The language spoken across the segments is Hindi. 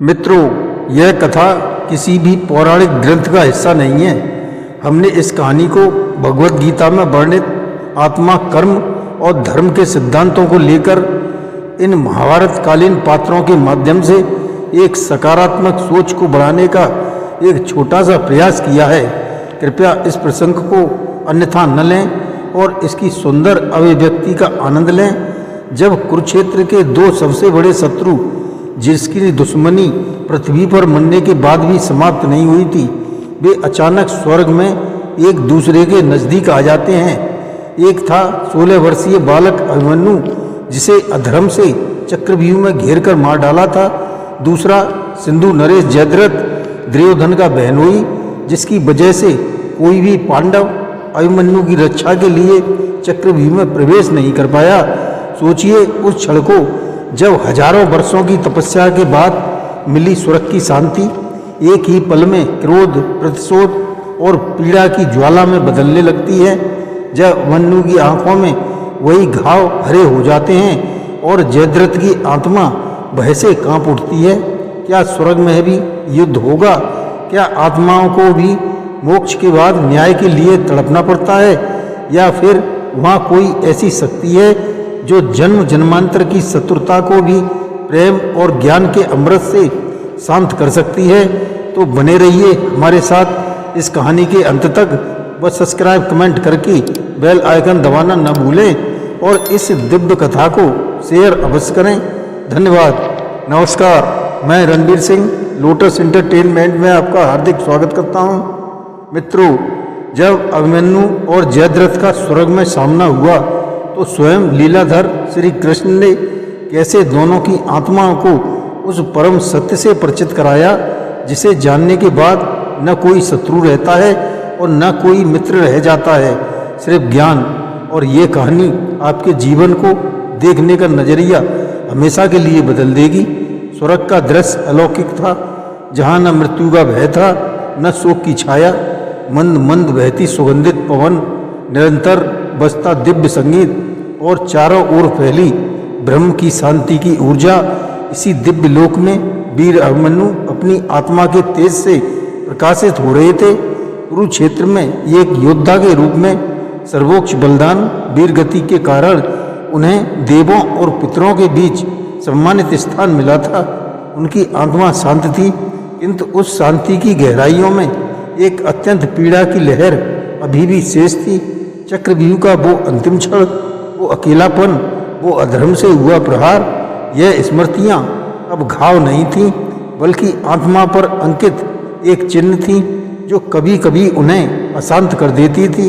मित्रों, यह कथा किसी भी पौराणिक ग्रंथ का हिस्सा नहीं है। हमने इस कहानी को भगवत गीता में वर्णित आत्मा, कर्म और धर्म के सिद्धांतों को लेकर इन महाभारत कालीन पात्रों के माध्यम से एक सकारात्मक सोच को बढ़ाने का एक छोटा सा प्रयास किया है। कृपया इस प्रसंग को अन्यथा न लें और इसकी सुंदर अभिव्यक्ति का आनंद लें। जब कुरुक्षेत्र के दो सबसे बड़े शत्रु, जिसकी दुश्मनी पृथ्वी पर मरने के बाद भी समाप्त नहीं हुई थी, वे अचानक स्वर्ग में एक दूसरे के नज़दीक आ जाते हैं। एक था 16 वर्षीय बालक अभिमन्यु, जिसे अधर्म से चक्रव्यूह में घेर कर मार डाला था। दूसरा सिंधु नरेश जयद्रथ, दुर्योधन का बहनोई, जिसकी वजह से कोई भी पांडव अभिमन्यु की रक्षा के लिए चक्रव्यूह में प्रवेश नहीं कर पाया। सोचिए उस क्षण को जब हजारों वर्षों की तपस्या के बाद मिली स्वर्ग की शांति एक ही पल में क्रोध, प्रतिशोध और पीड़ा की ज्वाला में बदलने लगती है। जब मन्नु की आंखों में वही घाव हरे हो जाते हैं और जयद्रथ की आत्मा भय से कांप उठती है। क्या स्वर्ग में भी युद्ध होगा? क्या आत्माओं को भी मोक्ष के बाद न्याय के लिए तड़पना पड़ता है, या फिर वहाँ कोई ऐसी शक्ति है जो जन्म जन्मांतर की शत्रुता को भी प्रेम और ज्ञान के अमृत से शांत कर सकती है? तो बने रहिए हमारे साथ इस कहानी के अंत तक। बस सब्सक्राइब, कमेंट करके बेल आइकन दबाना न भूलें और इस दिव्य कथा को शेयर अवश्य करें। धन्यवाद। नमस्कार, मैं रणबीर सिंह लोटस एंटरटेनमेंट में आपका हार्दिक स्वागत करता हूं। मित्रों, जब अभिमन्यु और जयद्रथ का स्वर्ग में सामना हुआ तो स्वयं लीलाधर श्री कृष्ण ने कैसे दोनों की आत्माओं को उस परम सत्य से परिचित कराया, जिसे जानने के बाद न कोई शत्रु रहता है और न कोई मित्र रह जाता है, सिर्फ ज्ञान। और ये कहानी आपके जीवन को देखने का नजरिया हमेशा के लिए बदल देगी। स्वर्ग का दृश्य अलौकिक था, जहाँ न मृत्यु का भय था, न शोक की छाया। मंद मंद बहती सुगंधित पवन, निरंतर बजता दिव्य संगीत और चारों ओर फैली ब्रह्म की शांति की ऊर्जा। इसी दिव्य लोक में वीर अभिमन्यु अपनी आत्मा के तेज से प्रकाशित हो रहे थे। कुरुक्षेत्र में एक योद्धा के रूप में सर्वोच्च बलिदान, वीर गति के कारण उन्हें देवों और पितरों के बीच सम्मानित स्थान मिला था। उनकी आत्मा शांत थी, किंतु उस शांति की गहराइयों में एक अत्यंत पीड़ा की लहर अभी भी शेष थी। चक्रव्यूह का वो अंतिम क्षण, वो अकेलापन, वो अधर्म से हुआ प्रहार, यह स्मृतियाँ अब घाव नहीं थीं, बल्कि आत्मा पर अंकित एक चिन्ह थी जो कभी कभी उन्हें अशांत कर देती थी।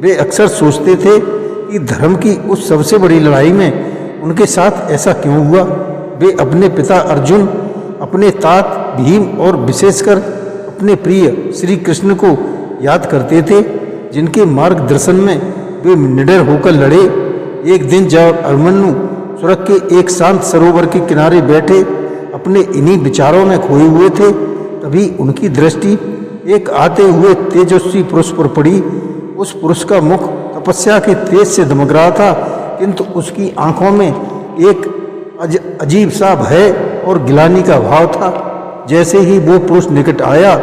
वे अक्सर सोचते थे कि धर्म की उस सबसे बड़ी लड़ाई में उनके साथ ऐसा क्यों हुआ। वे अपने पिता अर्जुन, अपने तात भीम और विशेषकर अपने प्रिय श्री कृष्ण को याद करते थे, जिनके मार्गदर्शन में वे निडर होकर लड़े। एक दिन जब अभिमन्यु स्वर्ग के एक शांत सरोवर के किनारे बैठे अपने इन्हीं विचारों में खोए हुए थे, तभी उनकी दृष्टि एक आते हुए तेजस्वी पुरुष पर पड़ी। उस पुरुष का मुख तपस्या के तेज से दमक रहा था, किंतु उसकी आंखों में एक अजीब सा भय और गिलानी का भाव था। जैसे ही वो पुरुष निकट आया,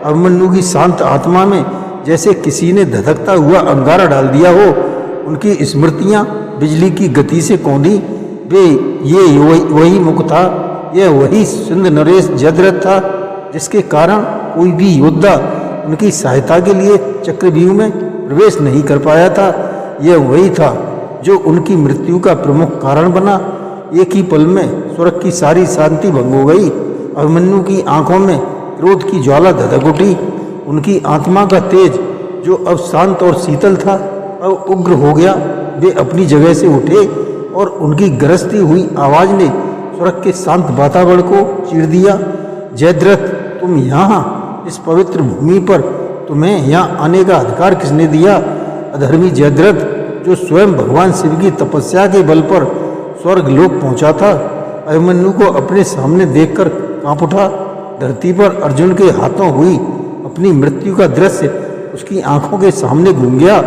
अभिमन्यु की शांत आत्मा में जैसे किसी ने धधकता हुआ अंगारा डाल दिया हो। उनकी स्मृतियाँ बिजली की गति से कौंधी। ये वही मुख था, यह वही सिंधु नरेश जयद्रथ था, जिसके कारण कोई भी योद्धा उनकी सहायता के लिए चक्रव्यूह में प्रवेश नहीं कर पाया था। यह वही था जो उनकी मृत्यु का प्रमुख कारण बना। एक ही पल में स्वर्ग की सारी शांति भंग हो गई। अभिमन्यु की आंखों में क्रोध की ज्वाला धधक उठी। उनकी आत्मा का तेज, जो अब शांत और शीतल था, अब उग्र हो गया। वे अपनी जगह से उठे और उनकी गरजती हुई आवाज ने स्वर्ग के शांत वातावरण को चीर दिया। जयद्रथ, तुम यहाँ इस पवित्र भूमि पर, तुम्हें यहाँ आने का अधिकार किसने दिया? अधर्मी जयद्रथ, जो स्वयं भगवान शिव की तपस्या के बल पर स्वर्ग लोक पहुँचा था। अभिमन्यु को अपने सामने देखकर कांप उठा। धरती पर अर्जुन के हाथों हुई अपनी मृत्यु का दृश्य उसकी आंखों के सामने घूम गया।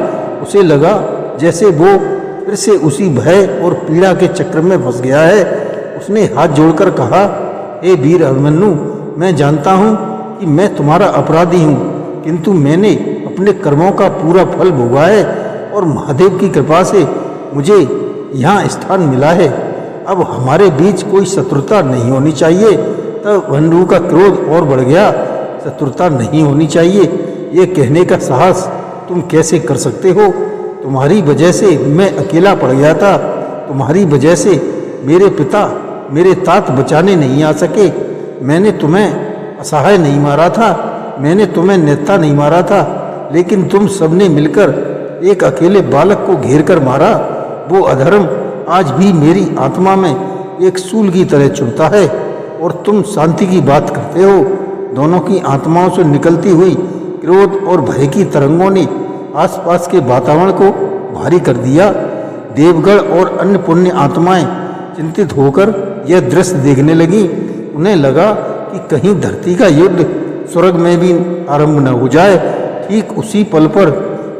उसे लगा जैसे वो फिर से उसी भय और पीड़ा के चक्र में फंस गया है। उसने हाथ जोड़कर कहा, हे वीर अभिमन्यु, मैं जानता हूँ कि मैं तुम्हारा अपराधी हूँ, किंतु मैंने अपने कर्मों का पूरा फल भोगा है और महादेव की कृपा से मुझे यहाँ स्थान मिला है। अब हमारे बीच कोई शत्रुता नहीं होनी चाहिए। तब वनरू का क्रोध और बढ़ गया। शत्रुता नहीं होनी चाहिए, ये कहने का साहस तुम कैसे कर सकते हो? तुम्हारी वजह से मैं अकेला पड़ गया था। तुम्हारी वजह से मेरे पिता मेरे तात बचाने नहीं आ सके। मैंने तुम्हें असहाय नहीं मारा था, मैंने तुम्हें नेता नहीं मारा था, लेकिन तुम सबने मिलकर एक अकेले बालक को घेर कर मारा। वो अधर्म आज भी मेरी आत्मा में एक सूल की तरह चुभता है और तुम शांति की बात करते हो। दोनों की आत्माओं से निकलती हुई क्रोध और भय की तरंगों ने आसपास के वातावरण को भारी कर दिया। देवगण और अन्य पुण्य आत्माएं चिंतित होकर यह दृश्य देखने लगी। उन्हें लगा कि कहीं धरती का युद्ध स्वर्ग में भी आरंभ न हो जाए। ठीक उसी पल पर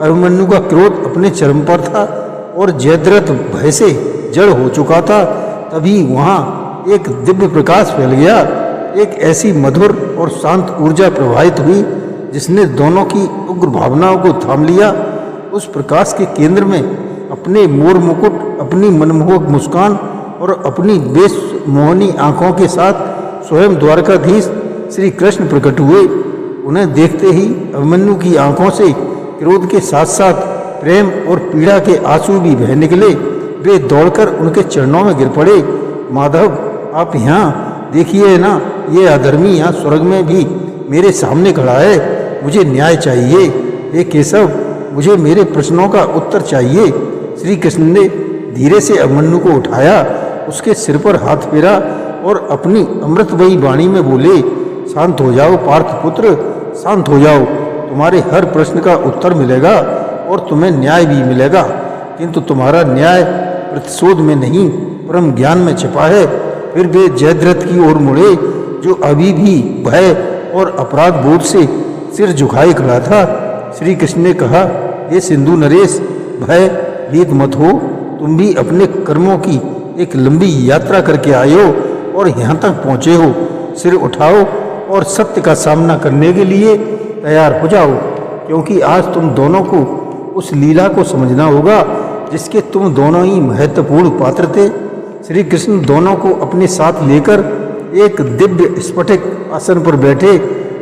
अभिमन्यु का क्रोध अपने चरम पर था और जयद्रथ भय से जड़ हो चुका था। तभी वहाँ एक दिव्य प्रकाश फैल गया। एक ऐसी मधुर और शांत ऊर्जा प्रवाहित हुई जिसने दोनों की उग्र भावनाओं को थाम लिया। उस प्रकाश के केंद्र में अपने मोर मुकुट, अपनी मनमोहक मुस्कान और अपनी बेस मोहनी आंखों के साथ स्वयं द्वारकाधीश श्री कृष्ण प्रकट हुए। उन्हें देखते ही अभिमन्यु की आंखों से क्रोध के साथ साथ प्रेम और पीड़ा के आंसू भी बह निकले। वे दौड़कर उनके चरणों में गिर पड़े। माधव, आप यहाँ देखिए ना, ये अधर्मी यहाँ स्वर्ग में भी मेरे सामने खड़ा है। मुझे न्याय चाहिए। हे केशव, मुझे मेरे प्रश्नों का उत्तर चाहिए। श्री कृष्ण ने धीरे से अभिमन्यु को उठाया, उसके सिर पर हाथ फेरा और अपनी अमृतमयी वाणी में बोले, शांत हो जाओ पार्थ पुत्र, शांत हो जाओ। तुम्हारे हर प्रश्न का उत्तर मिलेगा और तुम्हें न्याय भी मिलेगा, किंतु तुम्हारा न्याय प्रतिशोध में नहीं परम ज्ञान में छिपा है। फिर वे जयद्रथ की ओर मुड़े, जो अभी भी भय और अपराध बोध से सिर झुकाए खड़ा था। श्री कृष्ण ने कहा, ये सिंधु नरेश, भय भीत मत हो। तुम भी अपने कर्मों की एक लंबी यात्रा करके आए हो और यहाँ तक पहुँचे हो। सिर उठाओ और सत्य का सामना करने के लिए तैयार हो जाओ, क्योंकि आज तुम दोनों को उस लीला को समझना होगा जिसके तुम दोनों ही महत्वपूर्ण पात्र थे। श्री कृष्ण दोनों को अपने साथ लेकर एक दिव्य स्फटिक आसन पर बैठे।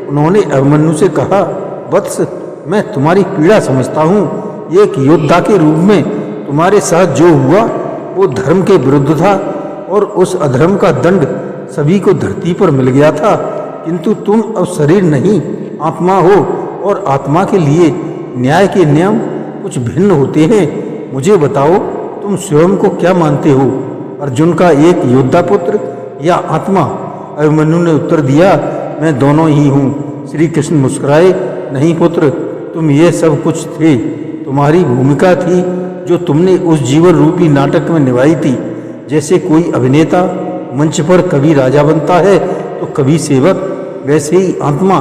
उन्होंने अभिमन्यु से कहा, वत्स, मैं तुम्हारी पीड़ा समझता हूँ। एक योद्धा के रूप में तुम्हारे साथ जो हुआ वो धर्म के विरुद्ध था और उस अधर्म का दंड सभी को धरती पर मिल गया था। किंतु तुम अब शरीर नहीं आत्मा हो और आत्मा के लिए न्याय के नियम कुछ भिन्न होते हैं। मुझे बताओ, तुम स्वयं को क्या मानते हो, अर्जुन का एक योद्धा पुत्र या आत्मा? अभिमन्यु ने उत्तर दिया, मैं दोनों ही हूँ। श्री कृष्ण मुस्कुराए, नहीं पुत्र, तुम ये सब कुछ थे। तुम्हारी भूमिका थी जो तुमने उस जीवन रूपी नाटक में निभाई थी। जैसे कोई अभिनेता मंच पर कभी राजा बनता है तो कभी सेवक, वैसे ही आत्मा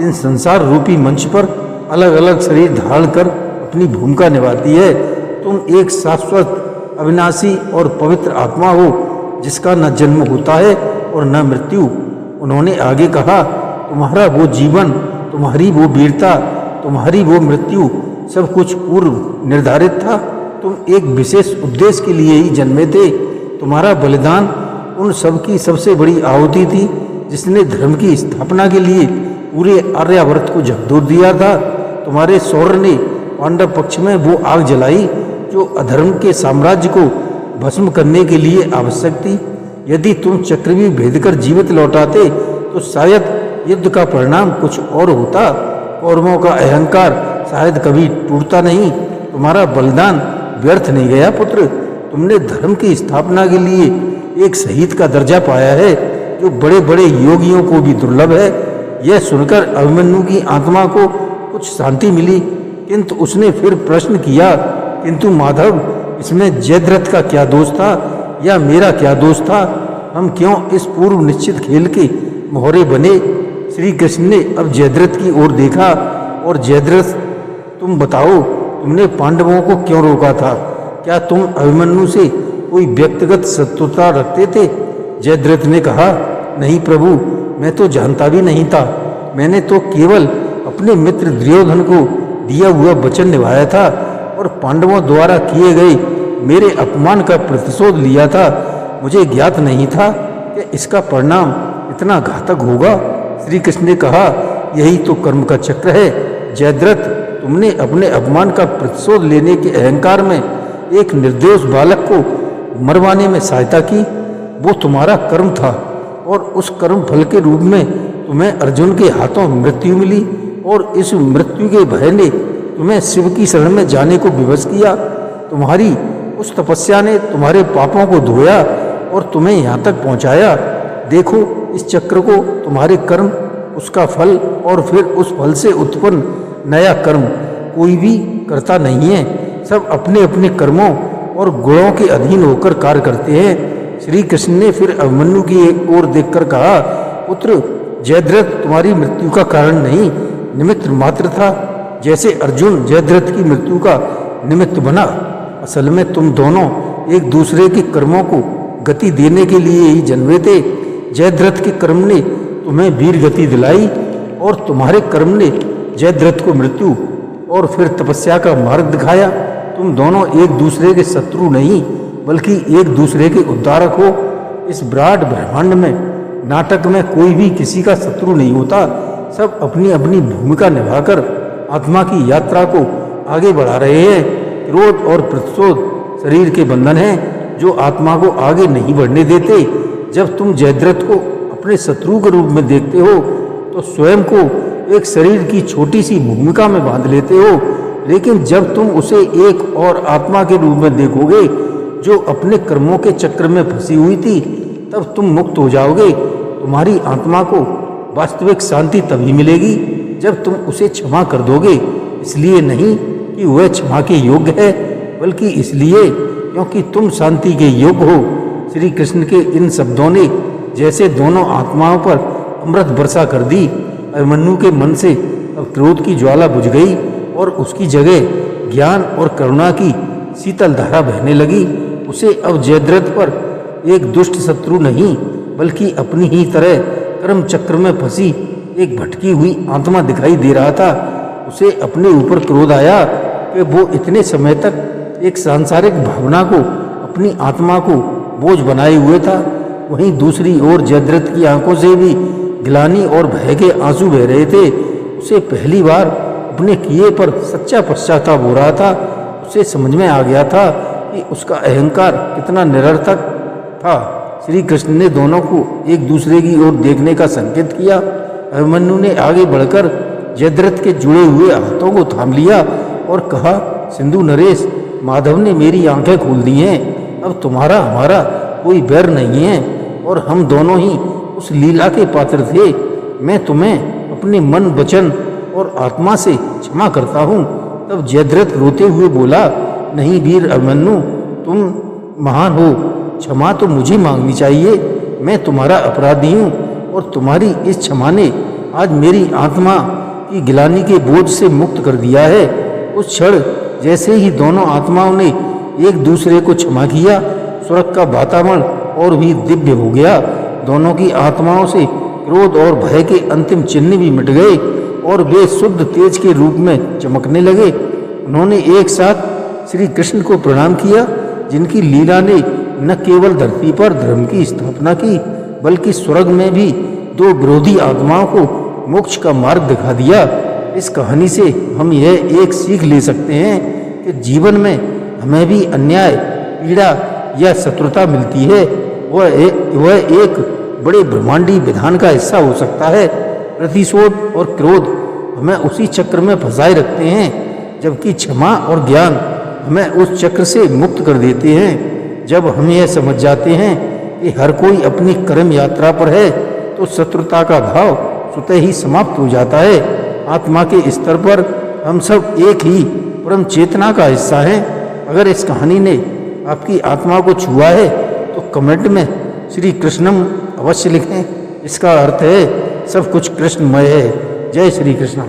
इन संसार रूपी मंच पर अलग अलग शरीर धारण कर अपनी भूमिका निभाती है। तुम एक शाश्वत, अविनाशी और पवित्र आत्मा हो जिसका न जन्म होता है और न मृत्यु। उन्होंने आगे कहा, तुम्हारा वो जीवन, तुम्हारी वो वीरता, तुम्हारी वो मृत्यु सब कुछ पूर्व निर्धारित था। तुम एक विशेष उद्देश्य के लिए ही जन्मे थे। तुम्हारा बलिदान उन सब की सबसे बड़ी आहुति थी जिसने धर्म की स्थापना के लिए पूरे आर्यावर्त को झकझोर दिया था। तुम्हारे शौर्य ने पांडव पक्ष में वो आग जलाई जो अधर्म के साम्राज्य को भस्म करने के लिए आवश्यक थी। यदि तुम चक्रव्यूह भेद कर जीवित लौट आते तो शायद युद्ध का परिणाम कुछ और होता। कौरवों का अहंकार शायद कभी टूटता नहीं। तुम्हारा बलिदान व्यर्थ नहीं गया पुत्र। तुमने धर्म की स्थापना के लिए एक शहीद का दर्जा पाया है जो बड़े बड़े योगियों को भी दुर्लभ है। यह सुनकर अभिमन्यु की आत्मा को कुछ शांति मिली, किंतु उसने फिर प्रश्न किया, किंतु माधव, इसमें जयद्रथ का क्या दोष था या मेरा क्या दोष था? हम क्यों इस पूर्व निश्चित खेल के मोहरे बने? श्री कृष्ण ने अब जयद्रथ की ओर देखा और जयद्रथ, तुम बताओ, तुमने पांडवों को क्यों रोका था? क्या तुम अभिमन्यु से कोई व्यक्तिगत शत्रुता रखते थे? जयद्रथ ने कहा, नहीं प्रभु, मैं तो जानता भी नहीं था। मैंने तो केवल अपने मित्र दुर्योधन को दिया हुआ वचन निभाया था और पांडवों द्वारा किए गए मेरे अपमान का प्रतिशोध लिया था। मुझे ज्ञात नहीं था कि इसका परिणाम इतना घातक होगा। श्री कृष्ण ने कहा, यही तो कर्म का चक्र है जयद्रथ। तुमने अपने अपमान का प्रतिशोध लेने के अहंकार में एक निर्दोष बालक को मरवाने में सहायता की। वो तुम्हारा कर्म था और उस कर्म फल के रूप में तुम्हें अर्जुन के हाथों मृत्यु मिली और इस मृत्यु के भय ने तुम्हें शिव की शरण में जाने को विवश किया। तुम्हारी उस तपस्या ने तुम्हारे पापों को धोया और तुम्हें यहाँ तक पहुँचाया। देखो इस चक्र को, तुम्हारे कर्म, उसका फल और फिर उस फल से उत्पन्न नया कर्म कोई भी करता नहीं है। सब अपने अपने कर्मों और गुणों के अधीन होकर कार्य करते हैं। श्री कृष्ण ने फिर अभिमन्यु की ओर देखकर कहा, पुत्र जयद्रथ तुम्हारी मृत्यु का कारण नहीं, निमित्त मात्र था। जैसे अर्जुन जयद्रथ की मृत्यु का निमित्त बना, असल में तुम दोनों एक दूसरे के कर्मों को गति देने के लिए ही जन्मे थे। जयद्रथ के कर्म ने तुम्हें वीर गति दिलाई और तुम्हारे कर्म ने जयद्रथ को मृत्यु और फिर तपस्या का मार्ग दिखाया। तुम दोनों एक दूसरे के शत्रु नहीं बल्कि एक दूसरे के उद्धारक हो। इस विराट ब्रह्मांड में, नाटक में कोई भी किसी का शत्रु नहीं होता। सब अपनी अपनी भूमिका निभाकर आत्मा की यात्रा को आगे बढ़ा रहे हैं। क्रोध और प्रतिशोध शरीर के बंधन हैं जो आत्मा को आगे नहीं बढ़ने देते। जब तुम जयद्रथ को अपने शत्रु के रूप में देखते हो तो स्वयं को एक शरीर की छोटी सी भूमिका में बांध लेते हो, लेकिन जब तुम उसे एक और आत्मा के रूप में देखोगे जो अपने कर्मों के चक्र में फंसी हुई थी, तब तुम मुक्त हो जाओगे। तुम्हारी आत्मा को वास्तविक शांति तभी मिलेगी जब तुम उसे क्षमा कर दोगे। इसलिए नहीं कि वह क्षमा के योग्य है, बल्कि इसलिए क्योंकि तुम शांति के योग्य हो। श्री कृष्ण के इन शब्दों ने जैसे दोनों आत्माओं पर अमृत वर्षा कर दी। अभिमन्यु के मन से अब क्रोध की ज्वाला बुझ गई और उसकी जगह ज्ञान और करुणा की शीतल धारा बहने लगी। उसे अब जयद्रथ पर एक दुष्ट शत्रु नहीं बल्कि अपनी ही तरह कर्म चक्र में फंसी एक भटकी हुई आत्मा दिखाई दे रहा था। उसे अपने ऊपर क्रोध आया कि वो इतने समय तक एक सांसारिक भावना को, अपनी आत्मा को बोझ बनाए हुए था। वहीं दूसरी ओर जयद्रथ की आंखों से भी ग्लानि और भय के आंसू बह रहे थे। उसे पहली बार अपने किए पर सच्चा पश्चाताप हो रहा था। उसे समझ में आ गया था कि उसका अहंकार कितना निरर्थक था। श्री कृष्ण ने दोनों को एक दूसरे की ओर देखने का संकेत किया। अभिमन्यु ने आगे बढ़कर जयद्रथ के जुड़े हुए हाथों को थाम लिया और कहा, सिंधु नरेश, माधव ने मेरी आंखें खोल दी हैं। अब तुम्हारा हमारा कोई बैर नहीं है और हम दोनों ही उस लीला के पात्र थे। मैं तुम्हें अपने मन, वचन और आत्मा से क्षमा करता हूँ। तब जयद्रथ रोते हुए बोला, नहीं वीर अभिमन्यु, तुम महान हो, क्षमा तो मुझे मांगनी चाहिए। मैं तुम्हारा अपराधी हूँ और तुम्हारी इस क्षमा ने आज मेरी आत्मा की गिलानी के बोझ से मुक्त कर दिया है। उस क्षण जैसे ही दोनों आत्माओं ने एक दूसरे को क्षमा किया, स्वर्ग का वातावरण और भी दिव्य हो गया। दोनों की आत्माओं से क्रोध और भय के अंतिम चिन्ह भी मिट गए और वे शुद्ध तेज के रूप में चमकने लगे। उन्होंने एक साथ श्री कृष्ण को प्रणाम किया, जिनकी लीला ने न केवल धरती पर धर्म की स्थापना की बल्कि स्वर्ग में भी दो विरोधी आत्माओं को मोक्ष का मार्ग दिखा दिया। इस कहानी से हम यह एक सीख ले सकते हैं कि जीवन में हमें भी अन्याय, पीड़ा या शत्रुता मिलती है, वह एक बड़े ब्रह्मांडी विधान का हिस्सा हो सकता है। प्रतिशोध और क्रोध हमें उसी चक्र में फंसाए रखते हैं, जबकि क्षमा और ज्ञान हमें उस चक्र से मुक्त कर देते हैं। जब हम यह समझ जाते हैं कि हर कोई अपनी कर्म यात्रा पर है, तो शत्रुता का भाव स्वतः ही समाप्त हो जाता है। आत्मा के स्तर पर हम सब एक ही परम चेतना का हिस्सा हैं। अगर इस कहानी ने आपकी आत्मा को छुआ है तो कमेंट में श्री कृष्णम अवश्य लिखें। इसका अर्थ है सब कुछ कृष्णमय है। जय श्री कृष्ण।